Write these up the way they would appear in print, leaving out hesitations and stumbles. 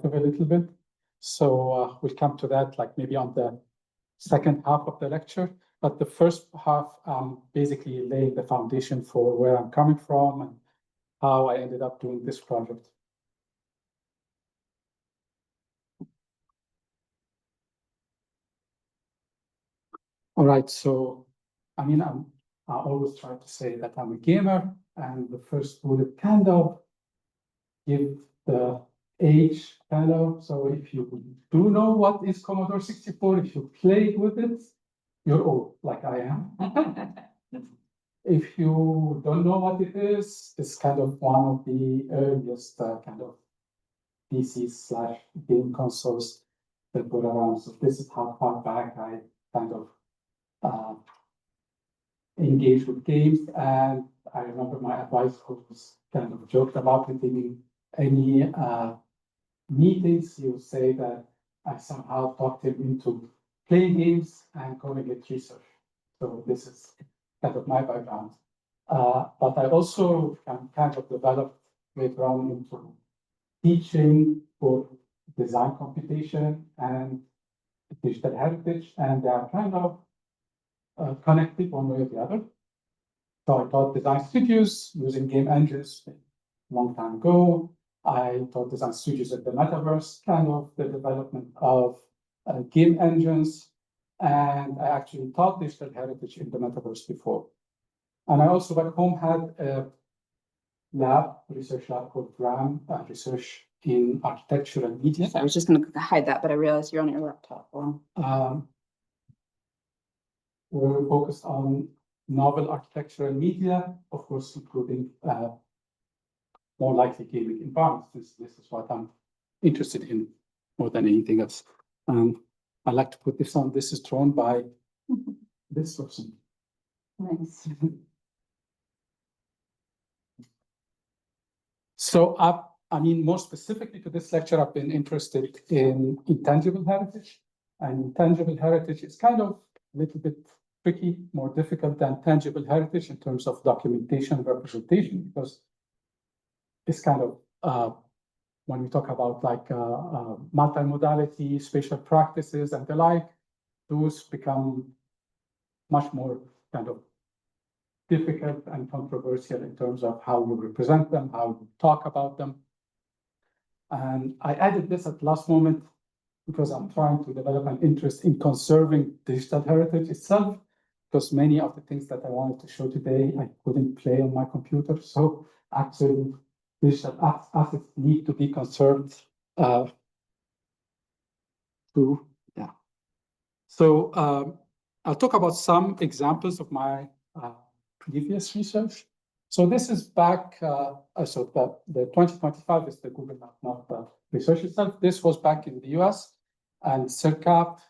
a little bit. So we'll come to that like maybe on the second half of the lecture. But the first half, basically laying the foundation for where I'm coming from and how I ended up doing this project. All right, so I mean, I always try to say that I'm a gamer, and the first bullet kind of give the age kind of. So if you do know what is Commodore 64, if you played with it, you're old, like I am. If you don't know what it is, it's kind of one of the earliest kind of PC/game consoles that were around. So this is how far back I kind of engaged with games. And I remember my advice was kind of joked about it in any meetings. He would say that I somehow talked him into playing games and calling it research. So this is kind of my background. But I also kind of developed later on into teaching for design computation and digital heritage, and they are kind of connected one way or the other. So I taught design studios using game engines a long time ago. I taught design studios at the metaverse, kind of the development of game engines. And I actually taught digital heritage in the metaverse before. And I also back home had a research lab called RAM, research in architecture and media. I was just going to hide that, but I realized you're on your laptop. We're focused on novel architecture and media, of course, including more likely gaming environments. This is what I'm interested in more than anything else. I like to put this on. This is drawn by this person. Nice. So I mean, more specifically to this lecture, I've been interested in intangible heritage. And intangible heritage is kind of a little bit tricky, more difficult than tangible heritage in terms of documentation and representation, because it's kind of, when we talk about like multimodality, spatial practices and the like, those become much more kind of difficult and controversial in terms of how you represent them, how you talk about them. And I added this at the last moment because I'm trying to develop an interest in conserving digital heritage itself, because many of the things that I wanted to show today, I couldn't play on my computer. So actually, digital assets need to be conserved too. Yeah. So I'll talk about some examples of my previous research. So this is back, so the 2025 is the Google map, not the research itself. This was back in the US, and Sirkap,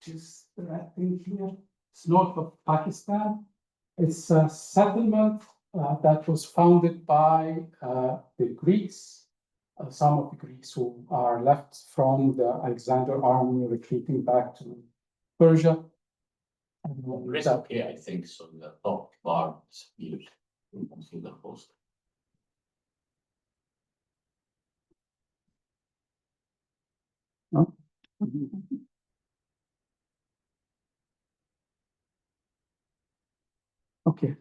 just the right thing here, it's north of Pakistan. It's a settlement that was founded by the Greeks, some of the Greeks who are left from the Alexander army retreating back to Persia. It's okay, I think, so the top bar is here. You can see the post. No? Okay.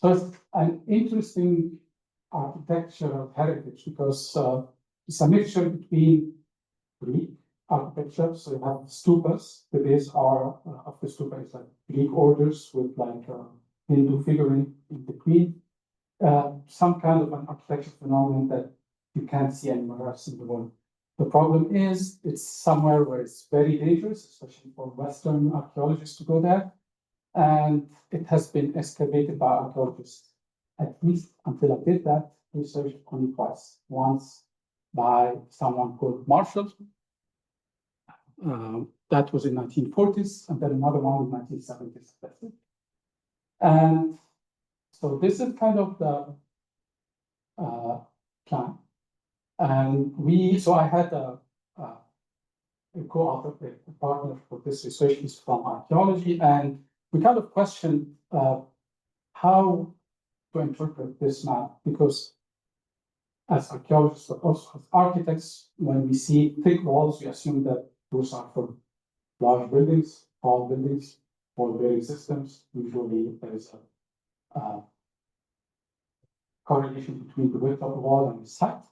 So it's an interesting architectural heritage because it's a mixture between Greek architecture. So you have stupas. The base are of the stupa is like Greek orders with like Hindu figurine in between. Some kind of an architectural phenomenon that you can't see anywhere else in the world. The problem is it's somewhere where it's very dangerous, especially for Western archaeologists to go there. And it has been excavated by archaeologists, at least until I did that research only twice. Once by someone called Marshall. That was in 1940s, and then another one in 1970s. And so this is kind of the plan. And so I had a co-author, a partner for this research is from archaeology, and we kind of questioned how to interpret this map, because as archaeologists, but also as architects, when we see thick walls, we assume that those are for large buildings, tall buildings, or bearing systems. Usually there is a correlation between the width of the wall and its height.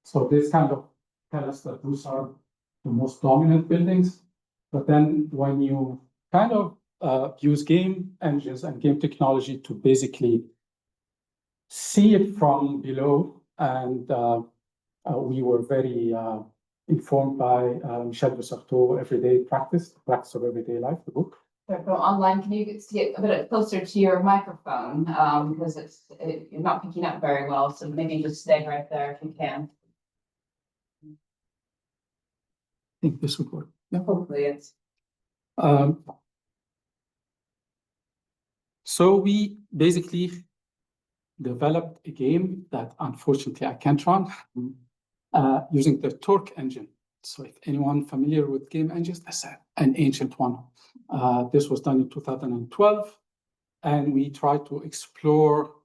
So this kind of tells us that those are the most dominant buildings. But then when you kind of use game engines and game technology to basically see it from below, and we were very informed by Michel de Certeau, Everyday Practice of Everyday Life, the book. Go online, can you get a bit closer to your microphone? Because you're not picking up very well, so maybe just stay right there if you can. I think this would work. Yeah. Hopefully it's. So we basically developed a game that unfortunately I can't run using the Torque engine. So if anyone familiar with game engines, that's an ancient one. This was done in 2012, and we tried to explore,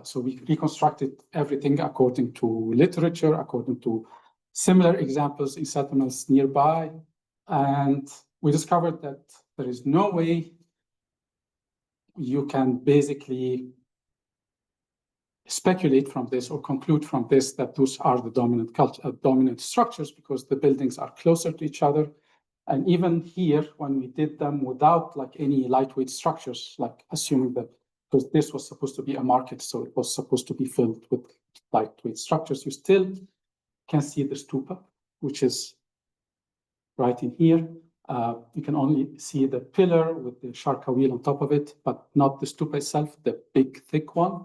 so we reconstructed everything according to literature, according to similar examples in settlements nearby. And we discovered that there is no way you can basically speculate from this or conclude from this that those are the dominant structures, because the buildings are closer to each other. And even here, when we did them without like any lightweight structures, like assuming that, because this was supposed to be a market, so it was supposed to be filled with lightweight structures, you still can see the stupa, which is right in here. You can only see the pillar with the sharka wheel on top of it, but not the stupa itself, the big, thick one.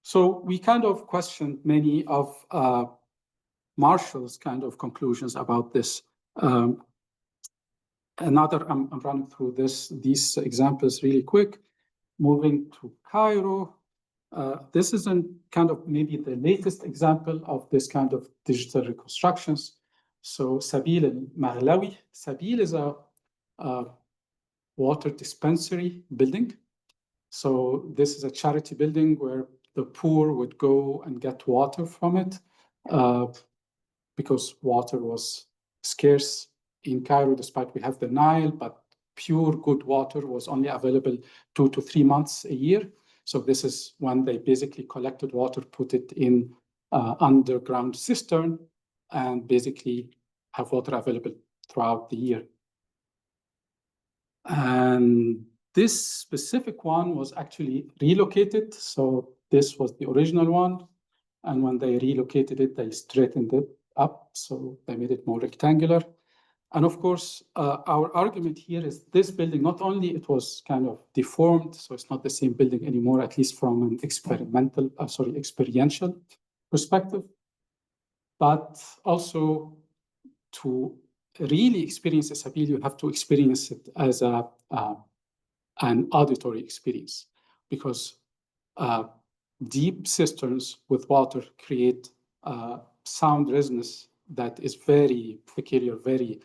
So we kind of questioned many of Marshall's kind of conclusions about this. I'm running through these examples really quick. Moving to Cairo, this is kind of maybe the latest example of this kind of digital reconstructions. So Sabil al-Maghlawi. Sabil is a water dispensary building. So this is a charity building where the poor would go and get water from it because water was scarce in Cairo, despite we have the Nile, but pure good water was only available 2 to 3 months a year. So this is when they basically collected water, put it in underground cistern, and basically have water available throughout the year. And this specific one was actually relocated. So this was the original one. And when they relocated it, they straightened it up. So they made it more rectangular. And of course, our argument here is this building, not only it was kind of deformed, so it's not the same building anymore, at least from an experiential perspective, but also to really experience a Sabil, you have to experience it as an auditory experience, because deep cisterns with water create sound resonance that is very peculiar, very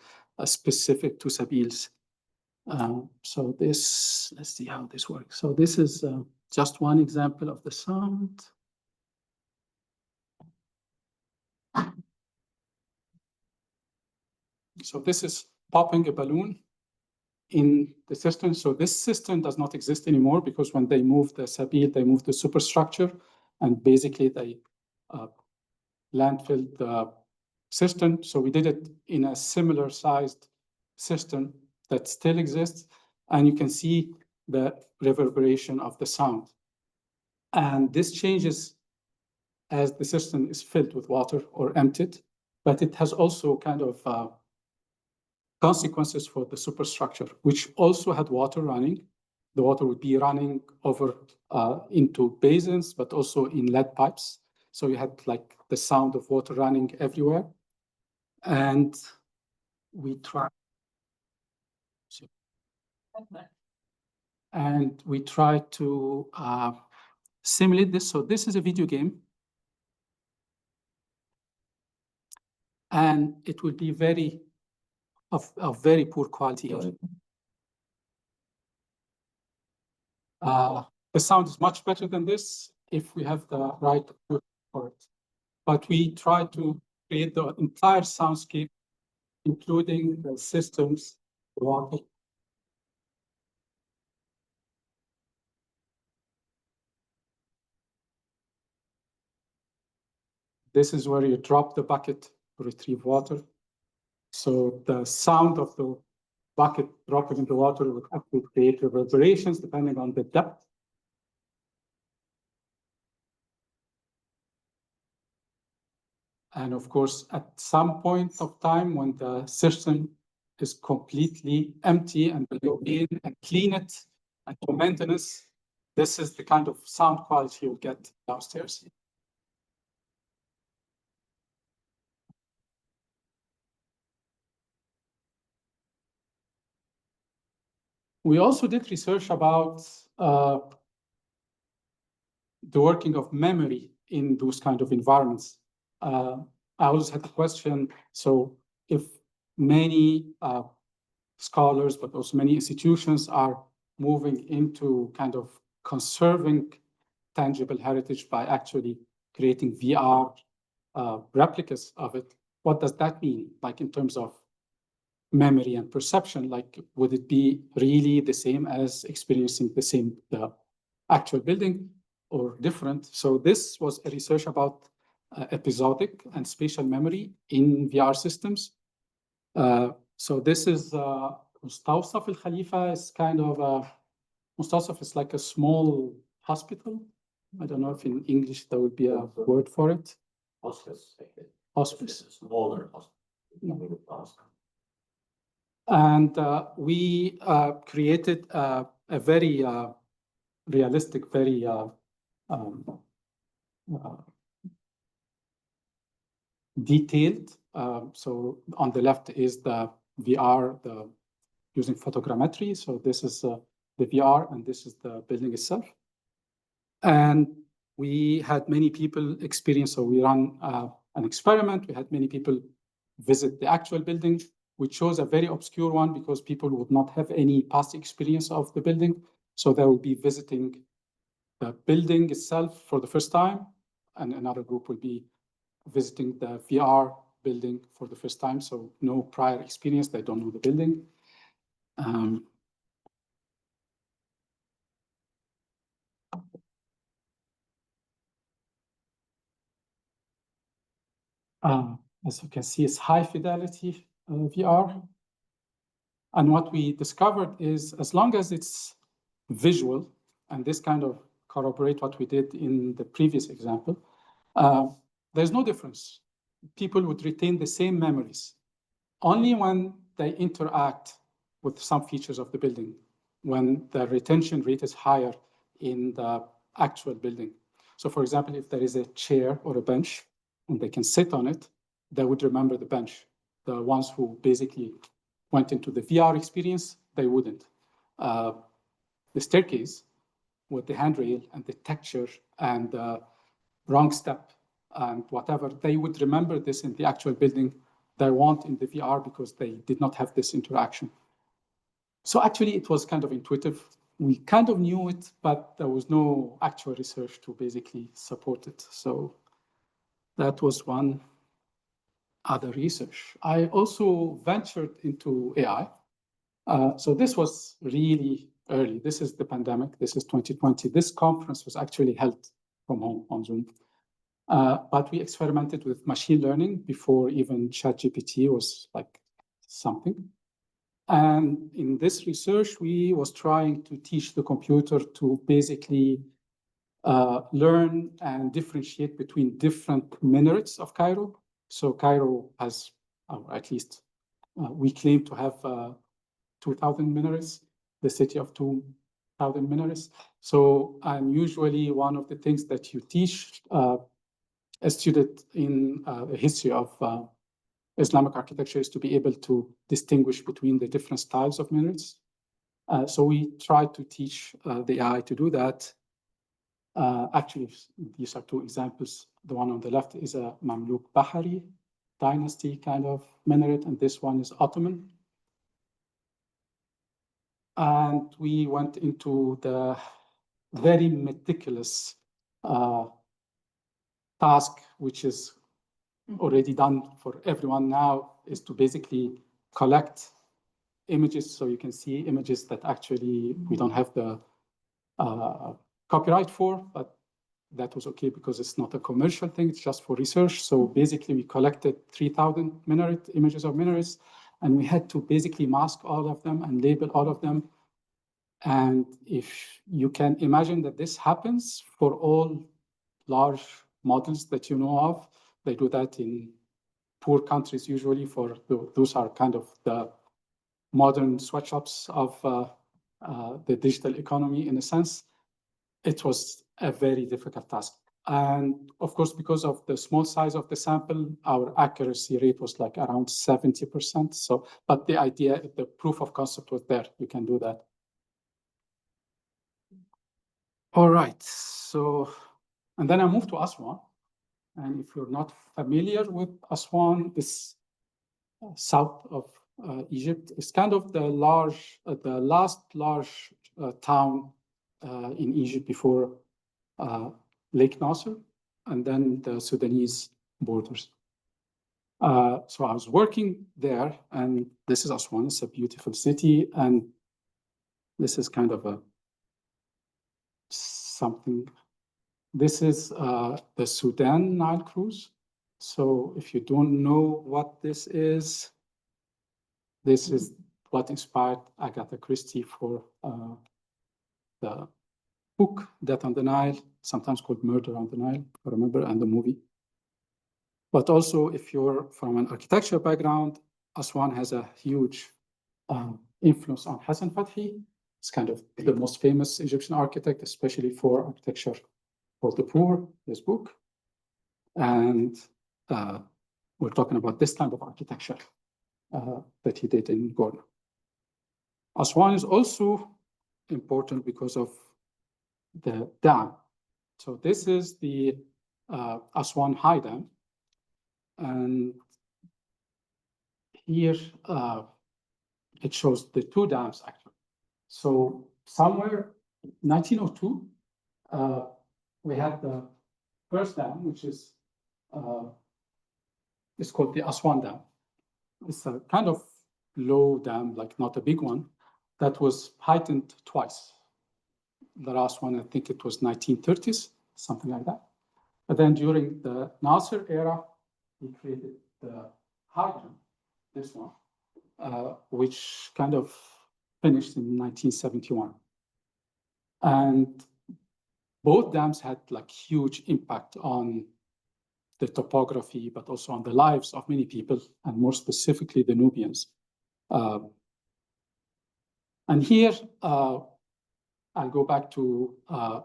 specific to Sabils. So this, let's see how this works. So this is just one example of the sound. So this is popping a balloon in the cistern. So this cistern does not exist anymore, because when they moved the Sabil, they moved the superstructure, and basically they landfilled the cistern. So we did it in a similar sized cistern that still exists, and you can see the reverberation of the sound. And this changes as the cistern is filled with water or emptied, but it has also kind of consequences for the superstructure, which also had water running. The water would be running over into basins, but also in lead pipes. So you had like the sound of water running everywhere. And we tried. And we tried to simulate this. So this is a video game. And it will be of very poor quality. The sound is much better than this if we have the right for it. But we try to create the entire soundscape, including the systems, water. This is where you drop the bucket to retrieve water. So the sound of the bucket dropping in the water would actually create reverberations depending on the depth. And of course, at some point of time when the system is completely empty and we go in and clean it and do maintenance, this is the kind of sound quality you'll get downstairs. We also did research about the working of memory in those kind of environments. I always had the question, so if many scholars, but also many institutions are moving into kind of conserving tangible heritage by actually creating VR replicas of it, what does that mean? Like in terms of memory and perception, like would it be really the same as experiencing the actual building or different? So this was a research about episodic and spatial memory in VR systems. So this is Mustawsaf al-Khalifa is kind of Mustawsaf is like a small hospital. I don't know if in English there would be a word for it. Hospice. Hospice. Smaller hospice. And we created a very realistic, very detailed. So on the left is the VR, using photogrammetry. So this is the VR, and this is the building itself. And we had many people experience. So we ran an experiment. We had many people visit the actual building. We chose a very obscure one because people would not have any past experience of the building. So they will be visiting the building itself for the first time, and another group will be visiting the VR building for the first time. So no prior experience, they don't know the building. As you can see, it's high fidelity VR. And what we discovered is as long as it's visual, and this kind of corroborate what we did in the previous example, there's no difference. People would retain the same memories. Only when they interact with some features of the building, when the retention rate is higher in the actual building. So for example, if there is a chair or a bench and they can sit on it, they would remember the bench. The ones who basically went into the VR experience, they wouldn't. The staircase with the handrail and the texture and the wrong step and whatever, they would remember this in the actual building. They won't in the VR because they did not have this interaction. So actually it was kind of intuitive. We kind of knew it, but there was no actual research to basically support it. So that was one other research. I also ventured into AI. So this was really early. This is the pandemic. This is 2020. This conference was actually held from home on Zoom. But we experimented with machine learning before even ChatGPT was like something. And in this research, we was trying to teach the computer to basically learn and differentiate between different minarets of Cairo. So Cairo has, or at least we claim to have 2,000 minarets, the city of 2,000 minarets. So, and usually one of the things that you teach a student in the history of Islamic architecture is to be able to distinguish between the different styles of minarets. So we tried to teach the AI to do that. Actually, these are two examples. The one on the left is a Mamluk Bahari dynasty kind of minaret, and this one is Ottoman. And we went into the very meticulous task, which is already done for everyone now, is to basically collect images. So you can see images that actually we don't have the copyright for, but that was okay because it's not a commercial thing, it's just for research. So basically we collected 3,000 images of minarets, and we had to basically mask all of them and label all of them. And if you can imagine that this happens for all large models that you know of, they do that in poor countries usually. Those are kind of the modern sweatshops of the digital economy in a sense. It was a very difficult task. And of course, because of the small size of the sample, our accuracy rate was like around 70%. So, but the idea, the proof of concept was there. You can do that. All right. So, and then I moved to Aswan. And if you're not familiar with Aswan, this south of Egypt is kind of the last large town in Egypt before Lake Nasser, and then the Sudanese borders. So I was working there, and this is Aswan. It's a beautiful city, and this is kind of something. This is the Sudan Nile cruise. So if you don't know what this is what inspired Agatha Christie for the book Death on the Nile, sometimes called Murder on the Nile, I remember, and the movie. But also, if you're from an architecture background, Aswan has a huge influence on Hassan Fathy. It's kind of the most famous Egyptian architect, especially for architecture for the poor, this book. And we're talking about this kind of architecture that he did in Gorna. Aswan is also important because of the dam. So this is the Aswan High Dam. And here it shows the two dams actually. So somewhere 1902, we had the first dam, which is it's called the Aswan Dam. It's a kind of low dam, like not a big one, that was heightened twice. The last one, I think it was 1930s, something like that. But then during the Nasser era, he created the high dam, this one, which kind of finished in 1971. And both dams had like huge impact on the topography, but also on the lives of many people, and more specifically the Nubians. And here, I'll go back to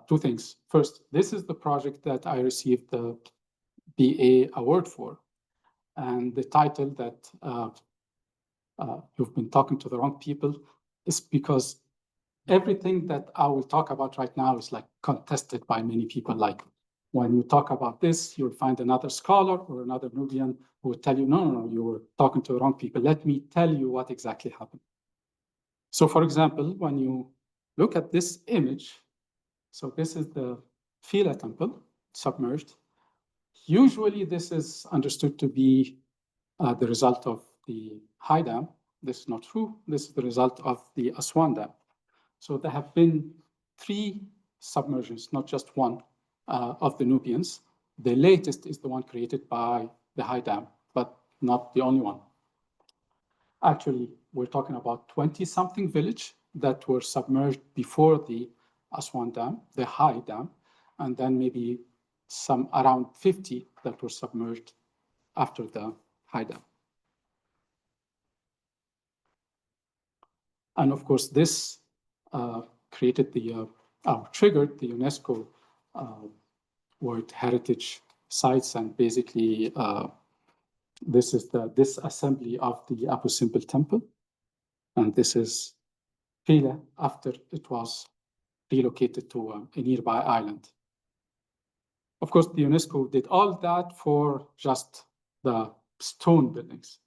two things. First, this is the project that I received the BA award for. And the title that you've been talking to the wrong people is because everything that I will talk about right now is like contested by many people. Like when you talk about this, you'll find another scholar or another Nubian who will tell you, no, you were talking to the wrong people. Let me tell you what exactly happened. So for example, when you look at this image, so this is the Phila temple submerged. Usually this is understood to be the result of the high dam. This is not true. This is the result of the Aswan dam. So there have been 3 submersions, not just one, of the Nubians. The latest is the one created by the high dam, but not the only one. Actually, we're talking about 20-something village that were submerged before the Aswan dam, the high dam, and then maybe some around 50 that were submerged after the high dam. And of course, this created triggered the UNESCO World Heritage Sites, and basically this is the disassembly of the Abu Simbel temple, and this is Phila after it was relocated to a nearby island. Of course, the UNESCO did all that for just the stone buildings,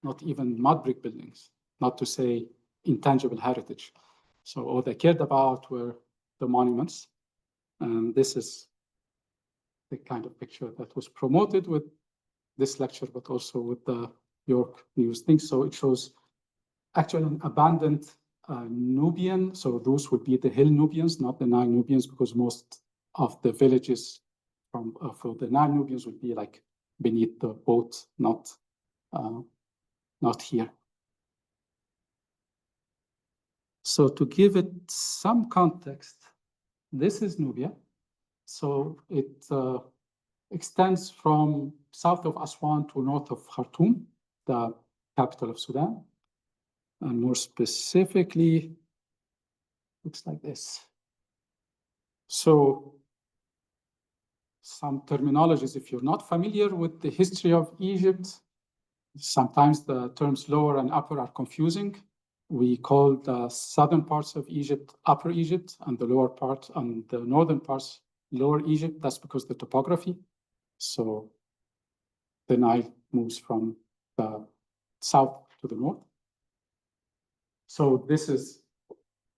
not even mud brick buildings, not to say intangible heritage. So all they cared about were the monuments. And this is the kind of picture that was promoted with this lecture, but also with the York News thing. So it shows actually an abandoned Nubian. So those would be the hill Nubians, not the Nile Nubians, because most of the villages from for the Nile Nubians would be like beneath the boat, not here. So to give it some context, this is Nubia. So it extends from south of Aswan to north of Khartoum, the capital of Sudan. And more specifically, looks like this. So some terminologies, if you're not familiar with the history of Egypt, sometimes the terms lower and upper are confusing. We call the southern parts of Egypt Upper Egypt and the lower part and the northern parts Lower Egypt. That's because the topography. So the Nile moves from the south to the north. So this is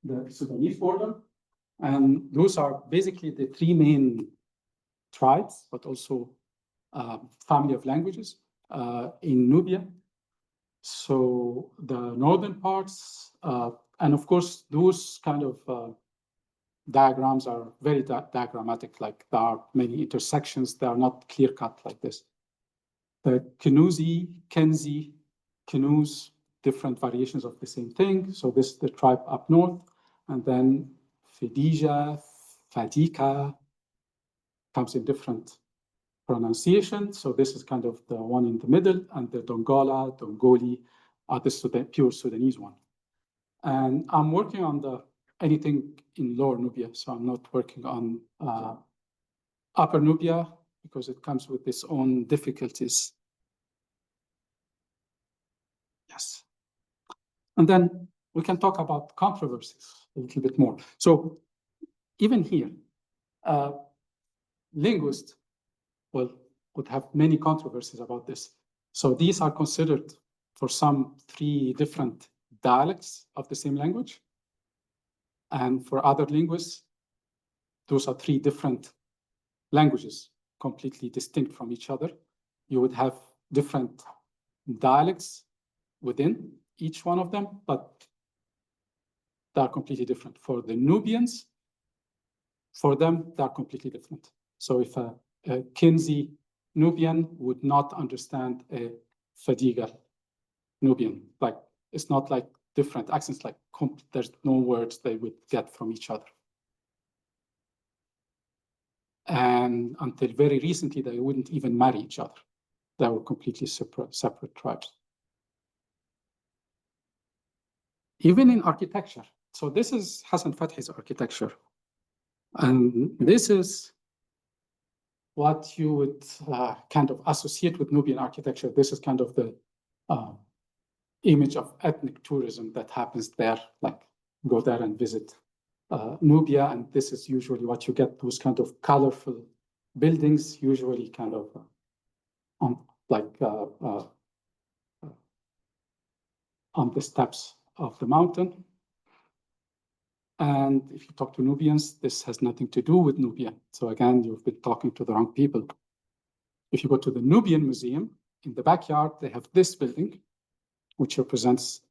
the Sudanese border. And those are basically the three main tribes, but also family of languages in Nubia. So the northern parts, and of course, those kind of diagrams are very diagrammatic, like there are many intersections, they are not clear-cut like this. The Kenuzi, Kenzi, Kenuz, different variations of the same thing. So this is the tribe up north, and then Fedija, Fadika comes in different pronunciation. So this is kind of the one in the middle, and the Dongola, Dongoli are the pure Sudanese one. And I'm working on anything in Lower Nubia, so I'm not working on Upper Nubia because it comes with its own difficulties. Yes. And then we can talk about controversies a little bit more. So even here, linguists would have many controversies about this. So these are considered for some 3 different dialects of the same language. And for other linguists, those are 3 different languages, completely distinct from each other. You would have different dialects within each one of them, but they're completely different. For the Nubians, for them, they're completely different. So if a Kinzi Nubian would not understand a Fadiga Nubian, like it's not like different accents, like there's no words they would get from each other. And until very recently, they wouldn't even marry each other. They were completely separate tribes. Even in architecture. So this is Hassan Fathi's architecture. And this is what you would kind of associate with Nubian architecture. This is kind of the image of ethnic tourism that happens there, like go there and visit Nubia. And this is usually what you get, those kind of colorful buildings, usually kind of on the steps of the mountain. And if you talk to Nubians, this has nothing to do with Nubia. So again, you've been talking to the wrong people. If you go to the Nubian Museum, in the backyard, they have this building, which represents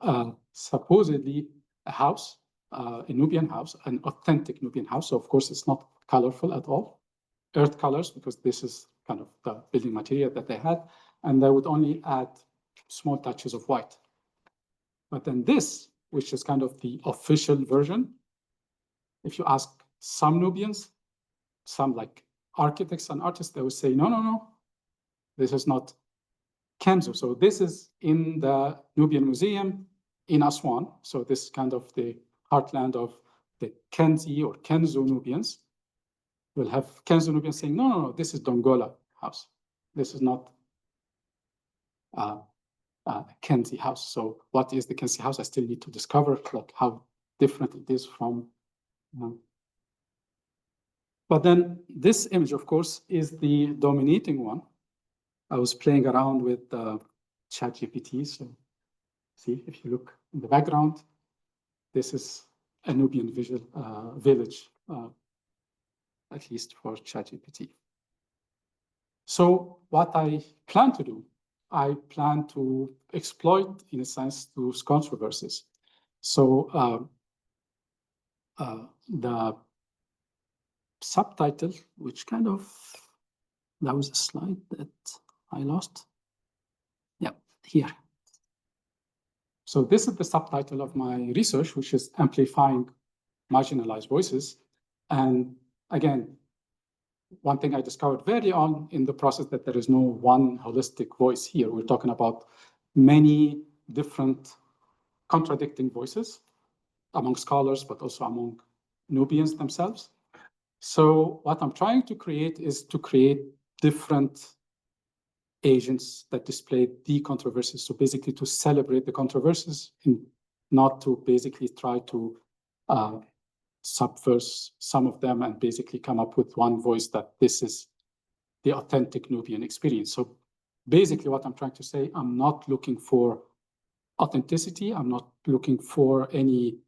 supposedly a house, a Nubian house, an authentic Nubian house. So of course, it's not colorful at all. Earth colors, because this is kind of the building material that they had. And they would only add small touches of white. But then this, which is kind of the official version, if you ask some Nubians, some like architects and artists, they would say, no, this is not Kenzo. So this is in the Nubian Museum in Aswan. So this is kind of the heartland of the Kenzi or Kenzo Nubians. We'll have Kenzo Nubians saying, no, this is Dongola house. This is not Kenzi house. So what is the Kenzi house? I still need to discover like how different it is from. But then this image, of course, is the dominating one. I was playing around with ChatGPT. So see, if you look in the background, this is a Nubian village, at least for ChatGPT. So what I plan to do, I plan to exploit, in a sense, those controversies. So the subtitle, which kind of, that was a slide that I lost. Yeah, here. So this is the subtitle of my research, which is amplifying marginalized voices. And again, one thing I discovered very on in the process that there is no one holistic voice here. We're talking about many different contradicting voices among scholars, but also among Nubians themselves. So what I'm trying to create is to create different agents that display the controversies. So basically to celebrate the controversies and not to basically try to subverse some of them and basically come up with one voice that this is the authentic Nubian experience. So basically what I'm trying to say, I'm not looking for authenticity. I'm not looking for any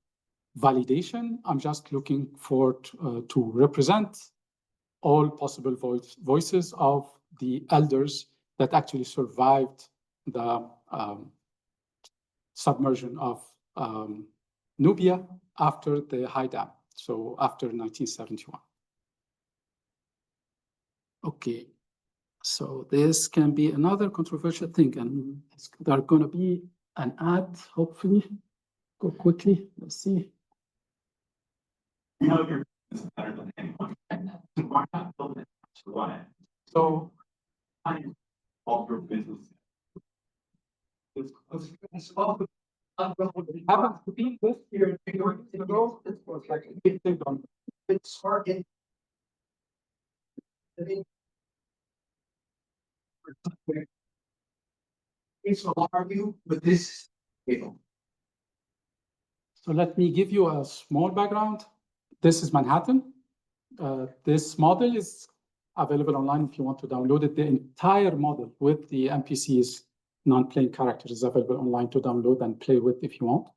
validation. I'm just looking for to represent all possible voices of the elders that actually survived the submersion of Nubia after the high dam, so after 1971. Okay, so this can be another controversial thing, and there's going to be an ad, hopefully. Go quickly, let's see. You know your business better than anyone. Why not build it to run it? So I all your business. Happens to be this year ago. This was like a big thing on it's hard in will argue with this. So let me give you a small background. This is Manhattan. This model is available online if you want to download it. The entire model with the NPCs, non-playing characters, is available online to download and play with if you want.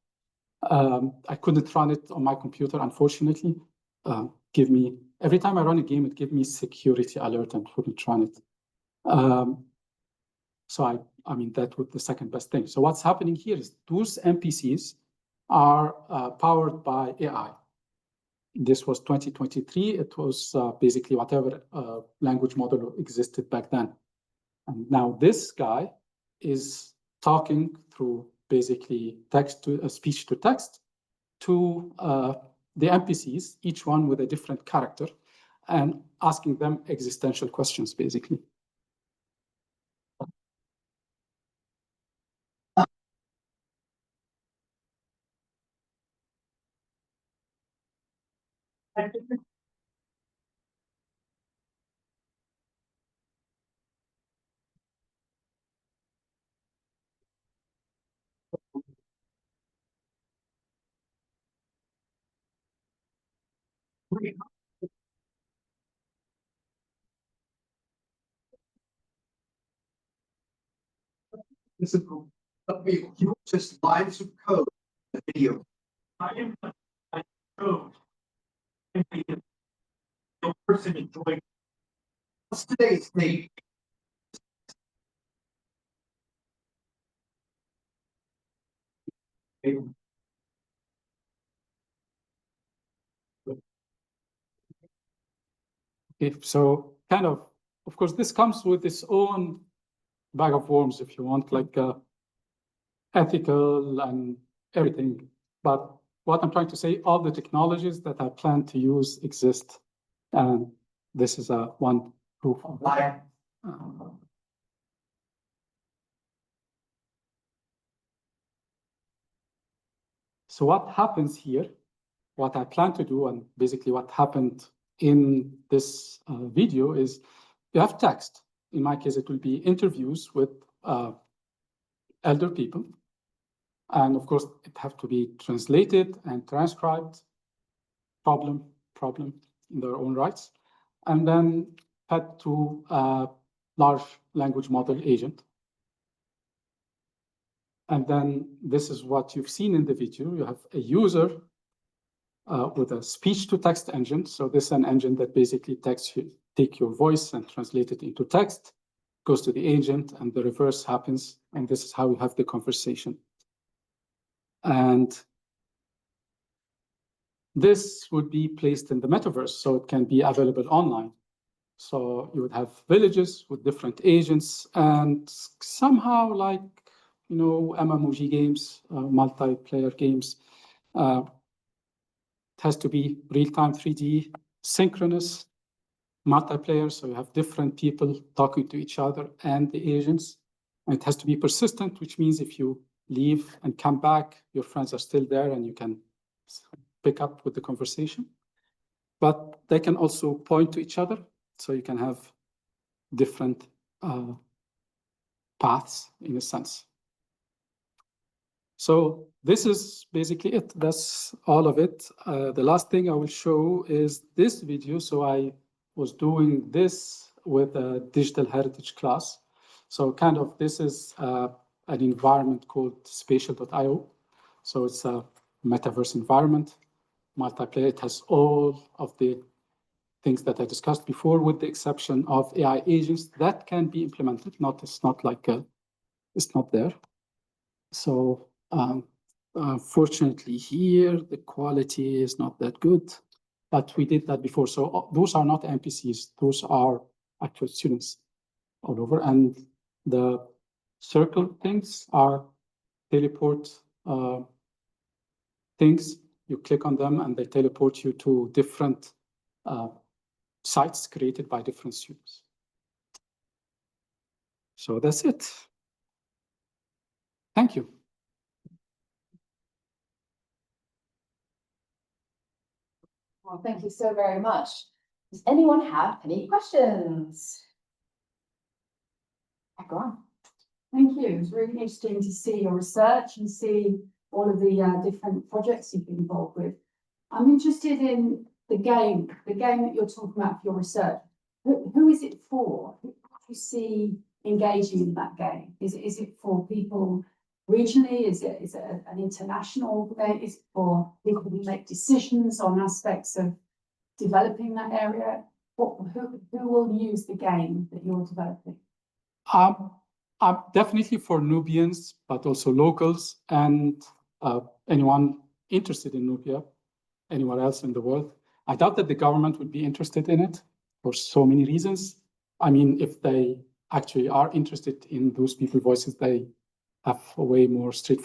I couldn't run it on my computer, unfortunately. Every time I run a game, it gives me security alert and couldn't run it. So I mean, that was the second best thing. So what's happening here is those NPCs are powered by AI. This was 2023. It was basically whatever language model existed back then. And now this guy is talking through basically text to speech to text to the NPCs, each one with a different character, and asking them existential questions, basically. This is you just lines of code, the video. I am code. The person enjoying. What's today's date? Okay, so kind of course, this comes with its own bag of worms, if you want, like ethical and everything. But what I'm trying to say, all the technologies that I plan to use exist. And this is one proof of that. So what happens here, what I plan to do, and basically what happened in this video is you have text. In my case, it will be interviews with elder people. And of course, it have to be translated and transcribed, problem in their own rights, and then fed to a large language model agent. And then this is what you've seen in the video. You have a user with a speech-to-text engine. So this is an engine that basically takes take your voice and translate it into text, goes to the agent, and the reverse happens. And this is how we have the conversation. And this would be placed in the metaverse, so it can be available online. So you would have villages with different agents, and somehow like, you know, MMOG games, multiplayer games. It has to be real-time 3D, synchronous, multiplayer, so you have different people talking to each other and the agents. And it has to be persistent, which means if you leave and come back, your friends are still there and you can pick up with the conversation. But they can also point to each other, so you can have different paths in a sense. So this is basically it. That's all of it. The last thing I will show is this video. So I was doing this with a digital heritage class. So kind of this is an environment called spatial.io. So it's a metaverse environment, multiplayer. It has all of the things that I discussed before, with the exception of AI agents that can be implemented. It's not like it's not there. So unfortunately here, the quality is not that good, but we did that before. So those are not NPCs, those are actual students all over. And the circle things are teleport things. You click on them and they teleport you to different sites created by different students. So that's it. Thank you. Well, thank you so very much. Does anyone have any questions? Go on. Thank you. It's really interesting to see your research and see all of the different projects you've been involved with. I'm interested in the game that you're talking about for your research. Who is it for? Who do you see engaging in that game? Is it for people regionally? Is it an international game? Is it for people who make decisions on aspects of developing that area? Who will use the game that you're developing? Definitely for Nubians, but also locals and anyone interested in Nubia, anywhere else in the world. I doubt that the government would be interested in it for so many reasons. I mean, if they actually are interested in those people's voices, they have a way more straightforward